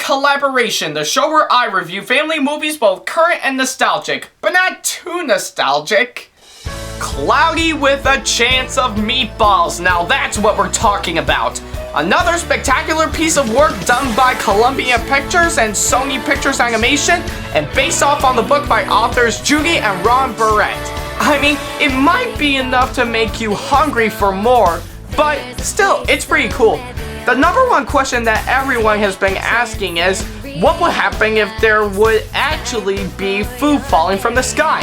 Collaboration, the show where I review family movies both current and nostalgic, but not too nostalgic. Cloudy with a Chance of Meatballs, now that's what we're talking about. Another spectacular piece of work done by Columbia Pictures and Sony Pictures Animation, and based off on the book by authors Judy and Ron Barrett. I mean, it might be enough to make you hungry for more, but still, it's pretty cool. The number one question that everyone has been asking is, what would happen if there would actually be food falling from the sky?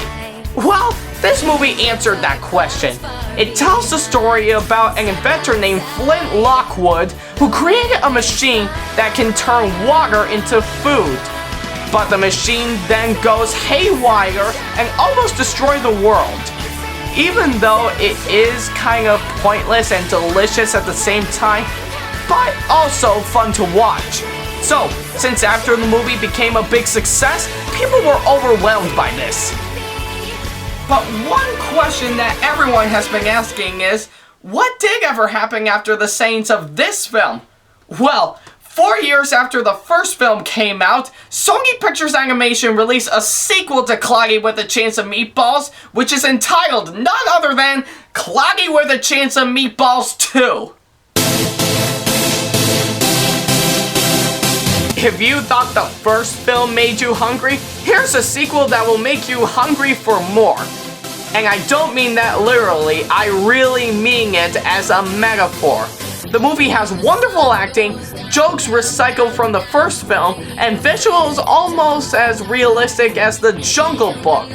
Well, this movie answered that question. It tells the story about an inventor named Flint Lockwood who created a machine that can turn water into food. But the machine then goes haywire and almost destroys the world. Even though it is kind of pointless and delicious at the same time, but also fun to watch. So, since after the movie became a big success, people were overwhelmed by this. But one question that everyone has been asking is, what did ever happen after the sayings of this film? Well, 4 years after the first film came out, Sony Pictures Animation released a sequel to Cloudy with a Chance of Meatballs, which is entitled none other than Cloudy with a Chance of Meatballs 2. If you thought the first film made you hungry, here's a sequel that will make you hungry for more. And I don't mean that literally, I really mean it as a metaphor. The movie has wonderful acting, jokes recycled from the first film, and visuals almost as realistic as The Jungle Book.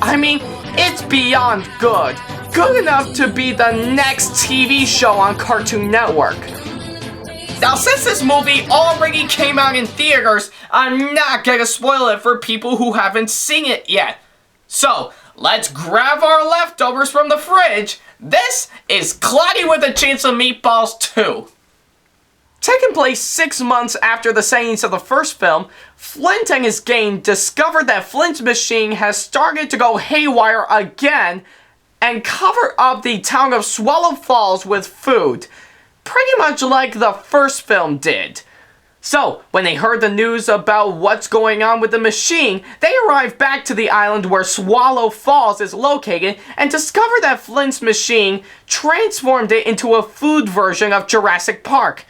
I mean, it's beyond good. Good enough to be the next TV show on Cartoon Network. Now, since this movie already came out in theaters, I'm not gonna spoil it for people who haven't seen it yet. So, let's grab our leftovers from the fridge. This is Cloudy with a Chance of Meatballs 2. Taking place 6 months after the sayings of the first film, Flint and his gang discovered that Flint's machine has started to go haywire again and cover up the town of Swallow Falls with food. Pretty much like the first film did. So, when they heard the news about what's going on with the machine, they arrived back to the island where Swallow Falls is located and discovered that Flint's machine transformed it into a food version of Jurassic Park.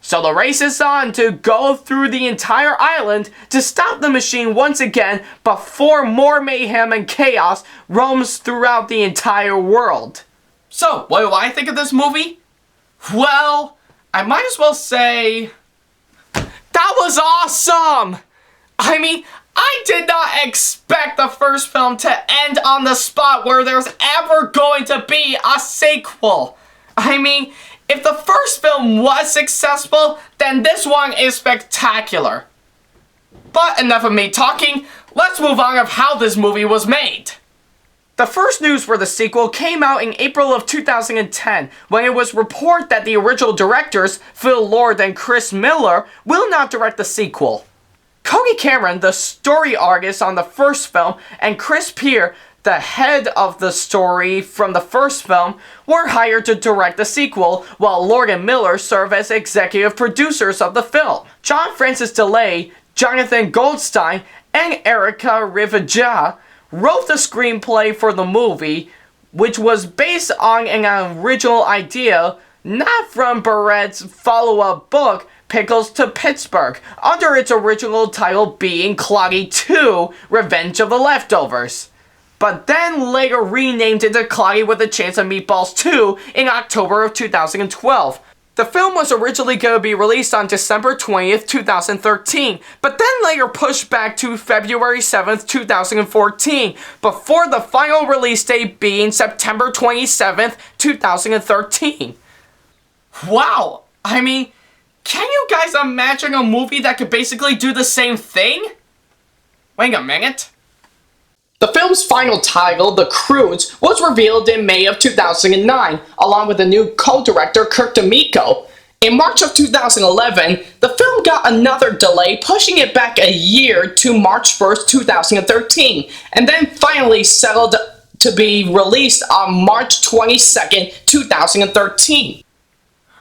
So the race is on to go through the entire island to stop the machine once again before more mayhem and chaos roams throughout the entire world. So, what do I think of this movie? Well, I might as well say, that was awesome! I mean, I did not expect the first film to end on the spot where there's ever going to be a sequel. I mean, if the first film was successful, then this one is spectacular. But enough of me talking, let's move on of how this movie was made. The first news for the sequel came out in April of 2010, when it was reported that the original directors, Phil Lord and Chris Miller, will not direct the sequel. Cody Cameron, the story artist on the first film, and Chris Peer, the head of the story from the first film, were hired to direct the sequel, while Lord and Miller serve as executive producers of the film. John Francis DeLay, Jonathan Goldstein, and Erica Rivera wrote the screenplay for the movie, which was based on an original idea not from Barrett's follow-up book, Pickles to Pittsburgh, under its original title being Cloudy 2, Revenge of the Leftovers, but then later renamed it to Cloudy with a Chance of Meatballs 2 in October of 2012. The film was originally going to be released on December 20th, 2013, but then later pushed back to February 7th, 2014, before the final release date being September 27th, 2013. Wow! I mean, can you guys imagine a movie that could basically do the same thing? Wait a minute. The film's final title, The Croods, was revealed in May of 2009, along with the new co-director Kirk D'Amico. In March of 2011, the film got another delay, pushing it back a year to March 1st, 2013, and then finally settled to be released on March 22nd, 2013.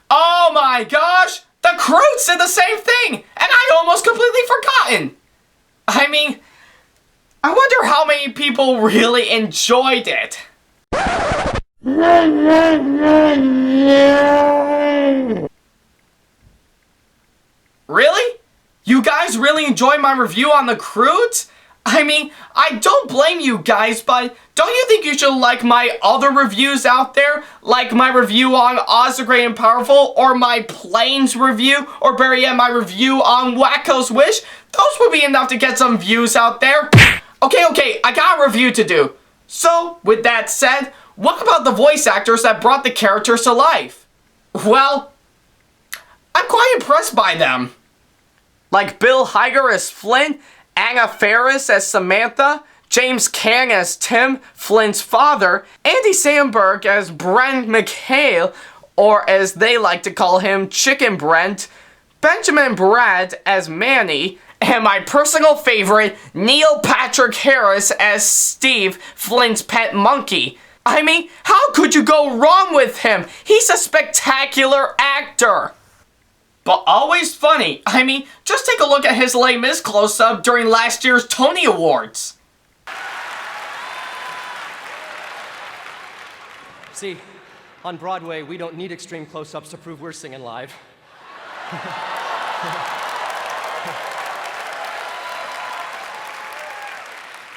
Oh my gosh! The Croods did the same thing, and I almost completely forgotten. I mean, I wonder how many people really enjoyed it. Really? You guys really enjoyed my review on the Croods? I mean, I don't blame you guys, but don't you think you should like my other reviews out there? Like my review on Oz the Great and Powerful, or my Planes review, or better yet, my review on Wacko's Wish? Those would be enough to get some views out there. Okay, I got a review to do. So, with that said, what about the voice actors that brought the characters to life? Well, I'm quite impressed by them. Like Bill Hader as Flynn, Anna Faris as Samantha, James Caan as Tim, Flynn's father, Andy Samberg as Brent McHale, or as they like to call him, Chicken Brent, Benjamin Bratt as Manny, and my personal favorite, Neil Patrick Harris as Steve, Flynn's pet monkey. I mean, how could you go wrong with him? He's a spectacular actor. But always funny. I mean, just take a look at his Les Mis close-up during last year's Tony Awards. See, on Broadway, we don't need extreme close-ups to prove we're singing live.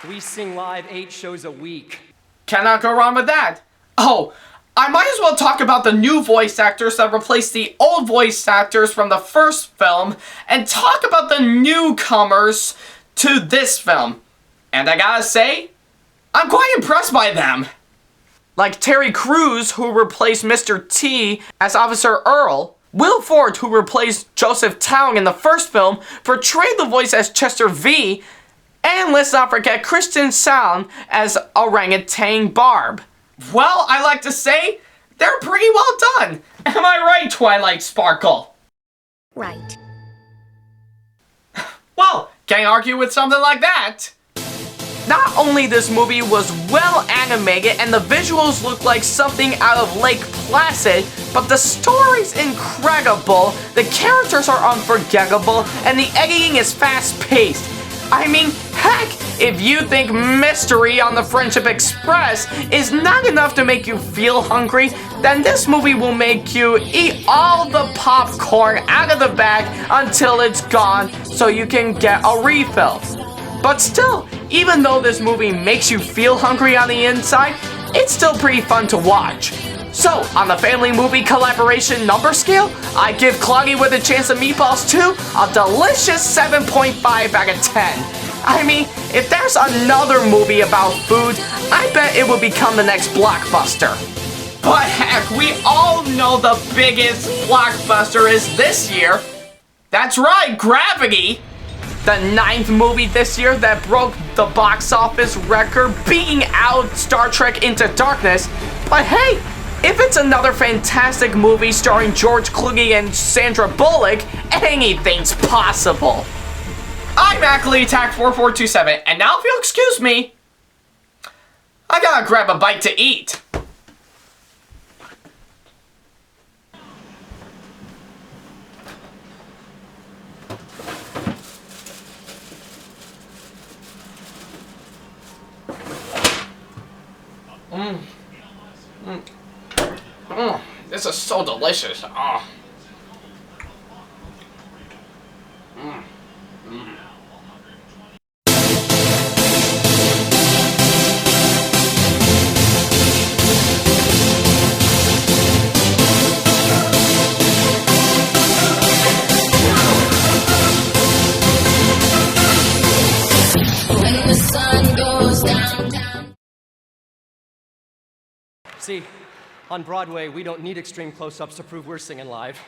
We sing live 8 shows a week. Cannot go wrong with that. Oh, I might as well talk about the new voice actors that replaced the old voice actors from the first film, and talk about the newcomers to this film. And I gotta say, I'm quite impressed by them. Like Terry Crews, who replaced Mr. T as Officer Earl. Will Ford, who replaced Joseph Towne in the first film, portrayed the voice as Chester V. And let's not forget Kristen Sound as Orangutan Barb. Well, I like to say, they're pretty well done. Am I right, Twilight Sparkle? Right. Well, can't argue with something like that. Not only this movie was well animated and the visuals look like something out of Lake Placid, but the story's incredible, the characters are unforgettable, and the editing is fast-paced. I mean, heck, if you think Mystery on the Friendship Express is not enough to make you feel hungry, then this movie will make you eat all the popcorn out of the bag until it's gone so you can get a refill. But still, even though this movie makes you feel hungry on the inside, it's still pretty fun to watch. So, on the family movie collaboration number scale, I give Cloggy with a Chance of Meatballs 2 a delicious 7.5 out of 10. I mean, if there's another movie about food, I bet it will become the next blockbuster. But heck, we all know the biggest blockbuster is this year. That's right, Gravity! The 9th movie this year that broke the box office record, beating out Star Trek Into Darkness. But hey, if it's another fantastic movie starring George Clooney and Sandra Bullock, anything's possible. I'm Ackley Attack 4427, and now if you'll excuse me, I gotta grab a bite to eat. This is so delicious. Oh. When the sun goes down. See, on Broadway, we don't need extreme close-ups to prove we're singing live.